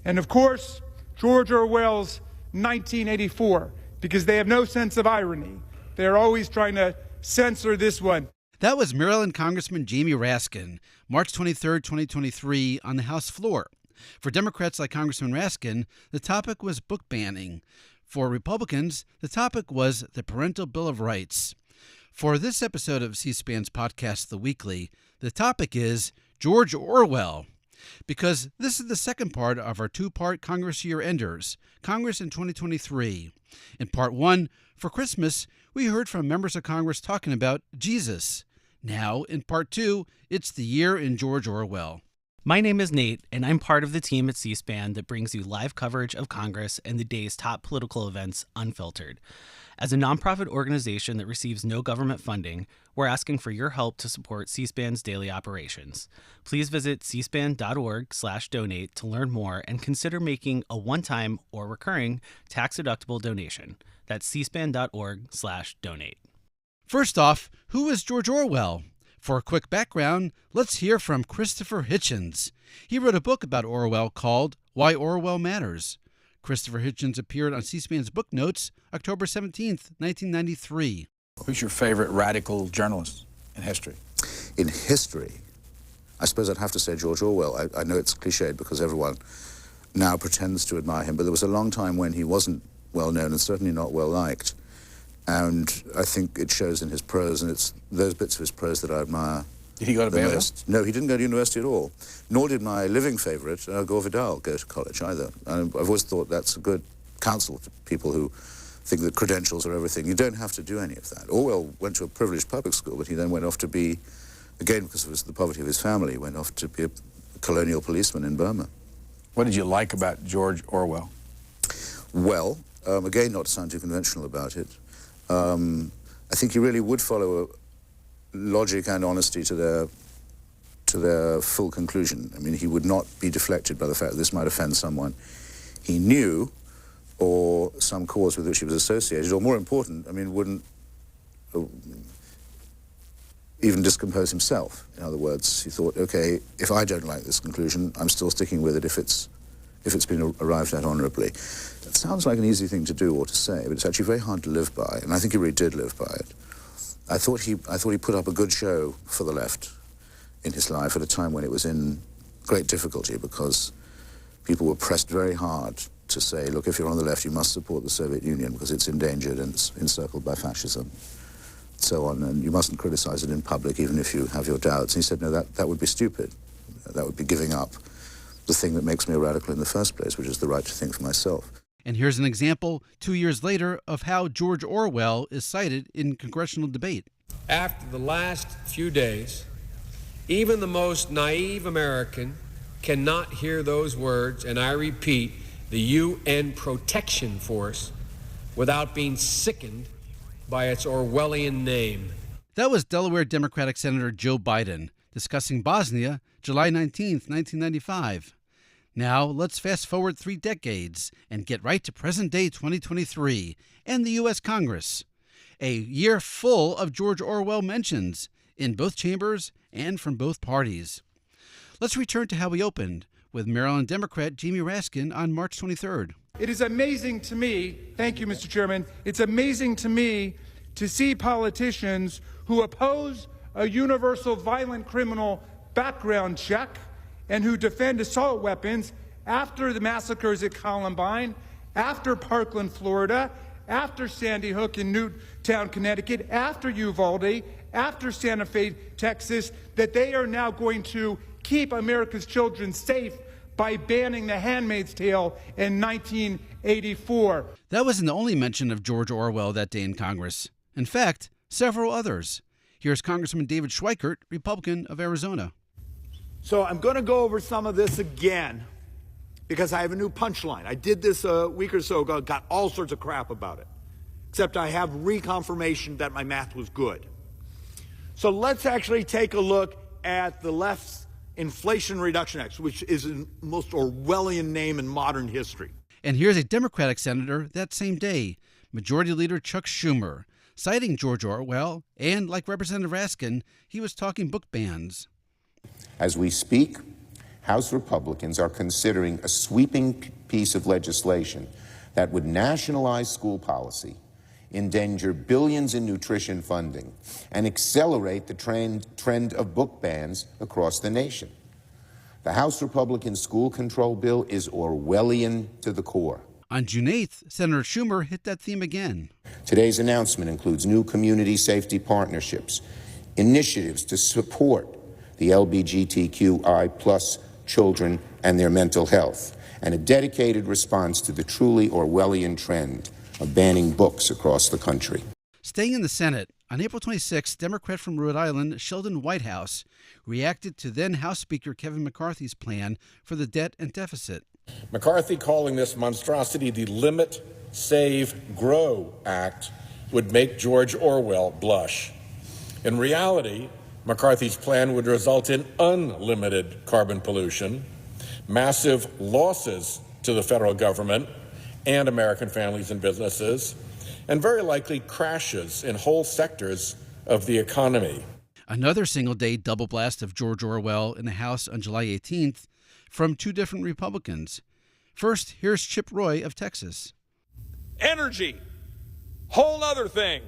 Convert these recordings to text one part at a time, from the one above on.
And of course, George Orwell's 1984, because they have no sense of irony. They're always trying to censor this one. That was Maryland Congressman Jamie Raskin, March 23, 2023, on the House floor. For Democrats like Congressman Raskin, the topic was book banning. For Republicans, the topic was the Parental Bill of Rights. For this episode of C-SPAN's podcast, The Weekly, the topic is George Orwell. Because this is the second part of our two-part Congress Year Enders, Congress in 2023. In part one, for Christmas, we heard from members of Congress talking about Jesus. Now, in part two, it's the year in George Orwell. My name is Nate, and I'm part of the team at C-SPAN that brings you live coverage of Congress and the day's top political events unfiltered. As a nonprofit organization that receives no government funding, we're asking for your help to support C-SPAN's daily operations. Please visit cspan.org/donate to learn more and consider making a one-time or recurring tax-deductible donation. That's cspan.org/donate. First off, who is George Orwell? For a quick background, let's hear from Christopher Hitchens. He wrote a book about Orwell called Why Orwell Matters. Christopher Hitchens appeared on C-SPAN's Book Notes October 17th, 1993. Who's your favorite radical journalist in history? In history, I suppose I'd have to say George Orwell. I know it's cliched because everyone now pretends to admire him, but there was a long time when he wasn't well known and certainly not well liked. And I think it shows in his prose, and it's those bits of his prose that I admire. Did he go to Baylor? No, he didn't go to university at all. Nor did my living favourite, Gore Vidal, go to college either. And I've always thought that's a good counsel to people who think that credentials are everything. You don't have to do any of that. Orwell went to a privileged public school, but he then went off to be, again, because of the poverty of his family, went off to be a colonial policeman in Burma. What did you like about George Orwell? Well, again, not to sound too conventional about it, I think he really would follow logic and honesty to their full conclusion. I mean, he would not be deflected by the fact that this might offend someone he knew or some cause with which he was associated, or more important, I mean, wouldn't even discompose himself. In other words, he thought, okay, if I don't like this conclusion, I'm still sticking with it if it's been arrived at honorably. It sounds like an easy thing to do or to say, but it's actually very hard to live by, and I think he really did live by it. I thought he put up a good show for the left in his life at a time when it was in great difficulty because people were pressed very hard to say, look, if you're on the left, you must support the Soviet Union because it's endangered and it's encircled by fascism, so on, and you mustn't criticize it in public even if you have your doubts. And he said, no, that would be stupid. That would be giving up the thing that makes me a radical in the first place, which is the right to think for myself. And here's an example 2 years later of how George Orwell is cited in congressional debate. After the last few days, even the most naive American cannot hear those words, and I repeat, the UN Protection Force, without being sickened by its Orwellian name. That was Delaware Democratic Senator Joe Biden discussing Bosnia, July 19th, 1995. Now, let's fast forward 3 decades and get right to present-day 2023 and the U.S. Congress. A year full of George Orwell mentions in both chambers and from both parties. Let's return to how we opened with Maryland Democrat Jamie Raskin on March 23rd. It is amazing to me, thank you, Mr. Chairman, it's amazing to me to see politicians who oppose a universal violent criminal background check and who defend assault weapons after the massacres at Columbine, after Parkland, Florida, after Sandy Hook in Newtown, Connecticut, after Uvalde, after Santa Fe, Texas, that they are now going to keep America's children safe by banning The Handmaid's Tale in 1984. That wasn't the only mention of George Orwell that day in Congress. In fact, several others. Here's Congressman David Schweikert, Republican of Arizona. So I'm going to go over some of this again because I have a new punchline. I did this a week or so ago, got all sorts of crap about it, except I have reconfirmation that my math was good. So let's actually take a look at the left's Inflation Reduction Act, which is the most Orwellian name in modern history. And here's a Democratic senator that same day, Majority Leader Chuck Schumer, citing George Orwell, and like Representative Raskin, he was talking book bans. As we speak, House Republicans are considering a sweeping piece of legislation that would nationalize school policy, endanger billions in nutrition funding, and accelerate the trend of book bans across the nation. The House Republican school control bill is Orwellian to the core. On June 8th, Senator Schumer hit that theme again. Today's announcement includes new community safety partnerships, initiatives to support the LGBTQI+ children and their mental health, and a dedicated response to the truly Orwellian trend of banning books across the country. Staying in the Senate, on April 26, Democrat from Rhode Island, Sheldon Whitehouse, reacted to then House Speaker Kevin McCarthy's plan for the debt and deficit. McCarthy calling this monstrosity the Limit, Save, Grow Act would make George Orwell blush. In reality, McCarthy's plan would result in unlimited carbon pollution, massive losses to the federal government and American families and businesses, and very likely crashes in whole sectors of the economy. Another single-day double blast of George Orwell in the House on July 18th from two different Republicans. First, here's Chip Roy of Texas. Energy, whole other thing.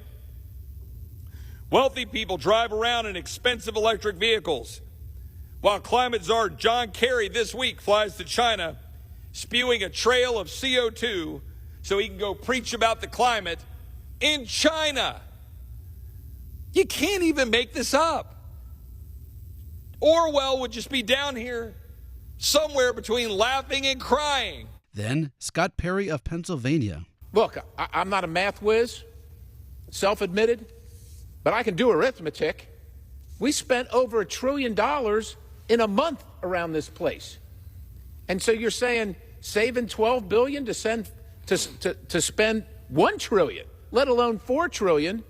Wealthy people drive around in expensive electric vehicles, while climate czar John Kerry this week flies to China, spewing a trail of CO2 so he can go preach about the climate in China. You can't even make this up. Orwell would just be down here somewhere between laughing and crying. Then, Scott Perry of Pennsylvania. Look, I'm not a math whiz, self-admitted, but I can do arithmetic. We spent over $1 trillion in a month around this place. And so you're saying saving $12 billion to spend $1 trillion, let alone $4 trillion,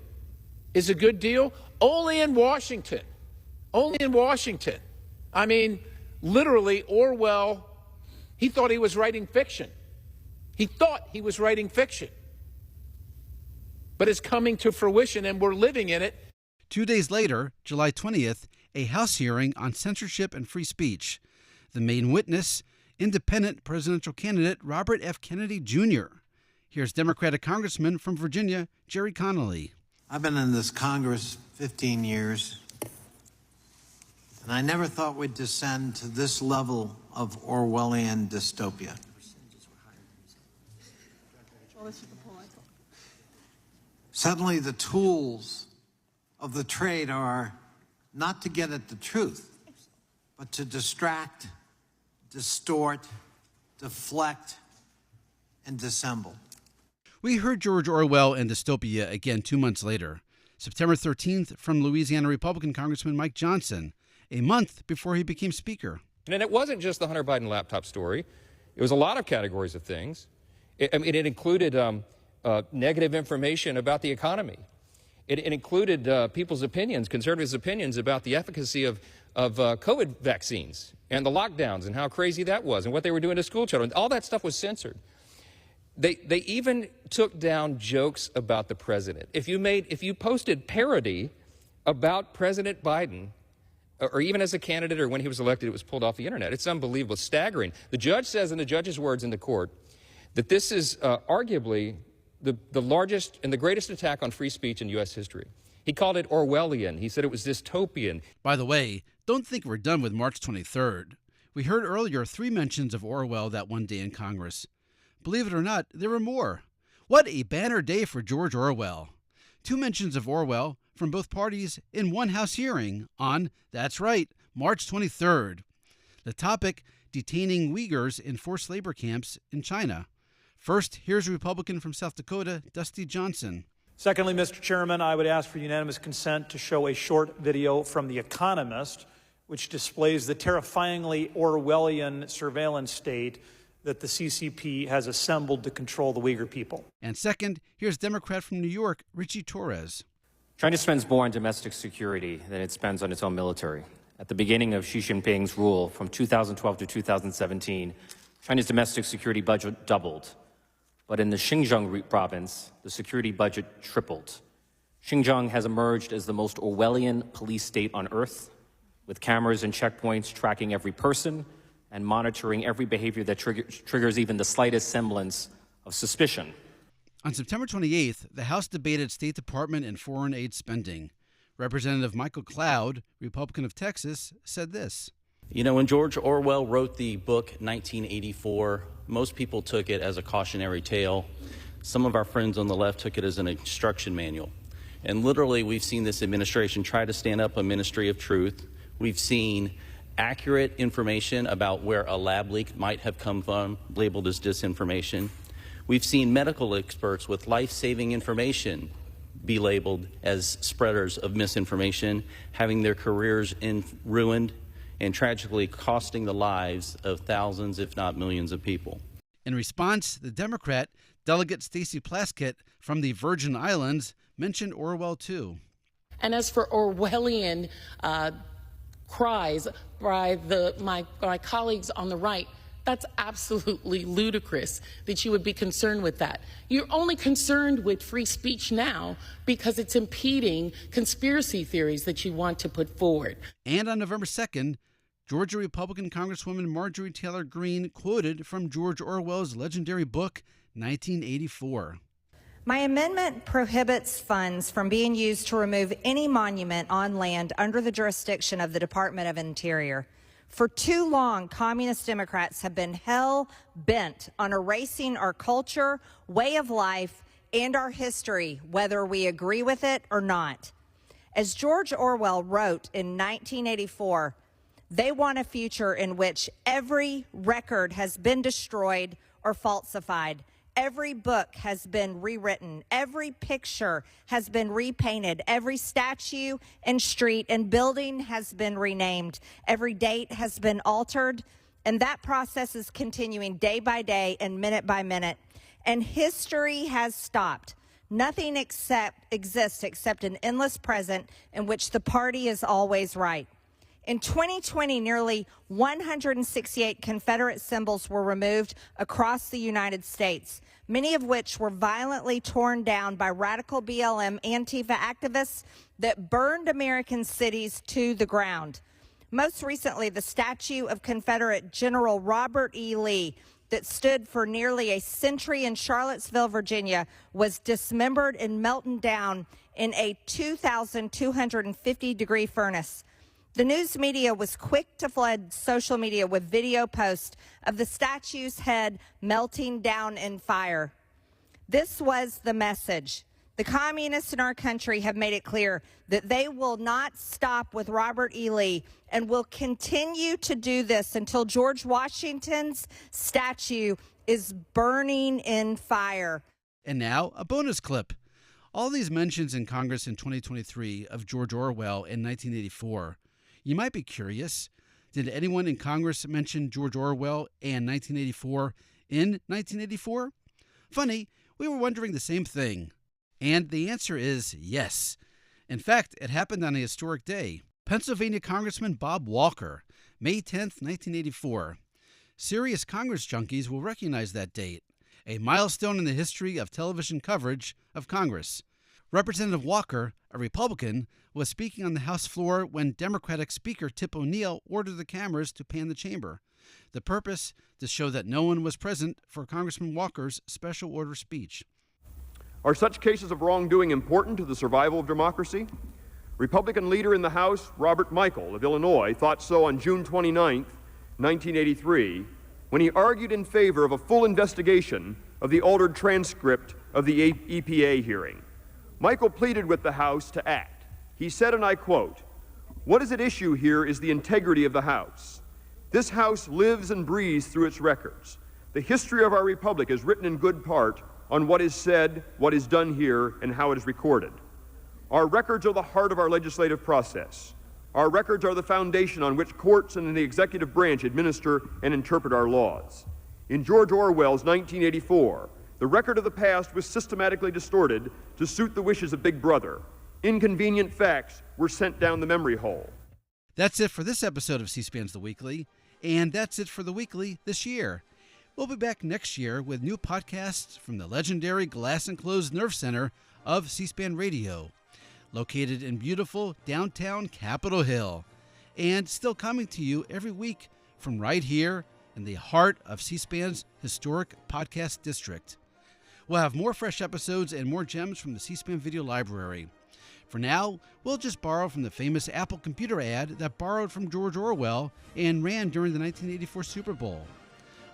is a good deal? Only in Washington. Only in Washington. I mean, literally, Orwell, he thought he was writing fiction. He thought he was writing fiction. But it's coming to fruition, and we're living in it. 2 days later, July 20th, a House hearing on censorship and free speech. The main witness, independent presidential candidate Robert F. Kennedy, Jr. Here's Democratic Congressman from Virginia, Jerry Connolly. I've been in this Congress 15 years, and I never thought we'd descend to this level of Orwellian dystopia. Suddenly, the tools of the trade are not to get at the truth, but to distract, distort, deflect, and dissemble. We heard George Orwell and dystopia again 2 months later, September 13th, from Louisiana Republican Congressman Mike Johnson, a month before he became Speaker. And it wasn't just the Hunter Biden laptop story. It was a lot of categories of things. It included negative information about the economy. It included people's opinions, conservatives' opinions about the efficacy of COVID vaccines and the lockdowns and how crazy that was and what they were doing to school children. All that stuff was censored. They even took down jokes about the president. If you posted parody about President Biden, or even as a candidate or when he was elected, it was pulled off the internet. It's unbelievable, it's staggering. The judge says in the judge's words in the court that this is arguably the largest and the greatest attack on free speech in U.S. history. He called it Orwellian. He said it was dystopian. By the way, don't think we're done with March 23rd. We heard earlier 3 mentions of Orwell that one day in Congress. Believe it or not, there were more. What a banner day for George Orwell. 2 mentions of Orwell from both parties in one House hearing on, that's right, March 23rd. The topic, detaining Uyghurs in forced labor camps in China. First, here's a Republican from South Dakota, Dusty Johnson. Secondly, Mr. Chairman, I would ask for unanimous consent to show a short video from The Economist, which displays the terrifyingly Orwellian surveillance state that the CCP has assembled to control the Uyghur people. And second, here's Democrat from New York, Richie Torres. China spends more on domestic security than it spends on its own military. At the beginning of Xi Jinping's rule from 2012 to 2017, China's domestic security budget doubled. But in the Xinjiang province, the security budget tripled. Xinjiang has emerged as the most Orwellian police state on earth, with cameras and checkpoints tracking every person, and monitoring every behavior that triggers even the slightest semblance of suspicion. On September 28th, the House debated State Department and foreign aid spending. Representative Michael Cloud, Republican of Texas, said this. You know, when George Orwell wrote the book 1984, most people took it as a cautionary tale. Some of our friends on the left took it as an instruction manual. And literally, we've seen this administration try to stand up a ministry of truth. We've seen accurate information about where a lab leak might have come from, labeled as disinformation. We've seen medical experts with life-saving information be labeled as spreaders of misinformation, having their careers ruined and tragically costing the lives of thousands, if not millions of people. In response, the Democrat, Delegate Stacey Plaskett from the Virgin Islands, mentioned Orwell too. And as for Orwellian cries by my colleagues on the right, that's absolutely ludicrous that you would be concerned with that. You're only concerned with free speech now because it's impeding conspiracy theories that you want to put forward. And on November 2nd, Georgia Republican Congresswoman Marjorie Taylor Greene quoted from George Orwell's legendary book, 1984. My amendment prohibits funds from being used to remove any monument on land under the jurisdiction of the Department of Interior. For too long, communist Democrats have been hell-bent on erasing our culture, way of life, and our history, whether we agree with it or not. As George Orwell wrote in 1984, they want a future in which every record has been destroyed or falsified. Every book has been rewritten. Every picture has been repainted. Every statue and street and building has been renamed. Every date has been altered. And that process is continuing day by day and minute by minute. And history has stopped. Nothing exists except an endless present in which the party is always right. In 2020, nearly 168 Confederate symbols were removed across the United States, many of which were violently torn down by radical BLM Antifa activists that burned American cities to the ground. Most recently, the statue of Confederate General Robert E. Lee that stood for nearly a century in Charlottesville, Virginia, was dismembered and melted down in a 2,250-degree furnace. The news media was quick to flood social media with video posts of the statue's head melting down in fire. This was the message. The communists in our country have made it clear that they will not stop with Robert E. Lee and will continue to do this until George Washington's statue is burning in fire. And now, a bonus clip. All these mentions in Congress in 2023 of George Orwell in 1984. You might be curious, did anyone in Congress mention George Orwell and 1984 in 1984? Funny, we were wondering the same thing. And the answer is yes. In fact, it happened on a historic day. Pennsylvania Congressman Bob Walker, May 10th, 1984. Serious Congress junkies will recognize that date, a milestone in the history of television coverage of Congress. Representative Walker, a Republican, was speaking on the House floor when Democratic Speaker Tip O'Neill ordered the cameras to pan the chamber. The purpose, to show that no one was present for Congressman Walker's special order speech. Are such cases of wrongdoing important to the survival of democracy? Republican leader in the House, Robert Michel of Illinois, thought so on June 29, 1983, when he argued in favor of a full investigation of the altered transcript of the EPA hearing. Michel pleaded with the House to act. He said, and I quote, "What is at issue here is the integrity of the House. This House lives and breathes through its records. The history of our republic is written in good part on what is said, what is done here, and how it is recorded. Our records are the heart of our legislative process. Our records are the foundation on which courts and the executive branch administer and interpret our laws. In George Orwell's 1984, the record of the past was systematically distorted to suit the wishes of Big Brother. Inconvenient facts were sent down the memory hole." That's it for this episode of C-SPAN's The Weekly, and that's it for The Weekly this year. We'll be back next year with new podcasts from the legendary glass-enclosed nerve center of C-SPAN Radio, located in beautiful downtown Capitol Hill, and still coming to you every week from right here in the heart of C-SPAN's historic podcast district. We'll have more fresh episodes and more gems from the C-SPAN video library. For now, we'll just borrow from the famous Apple computer ad that borrowed from George Orwell and ran during the 1984 Super Bowl.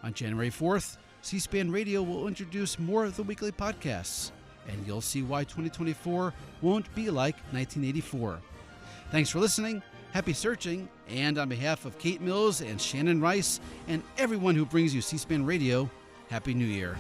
On January 4th, C-SPAN Radio will introduce more of the weekly podcasts, and you'll see why 2024 won't be like 1984. Thanks for listening, happy searching, and on behalf of Kate Mills and Shannon Rice and everyone who brings you C-SPAN Radio, Happy New Year.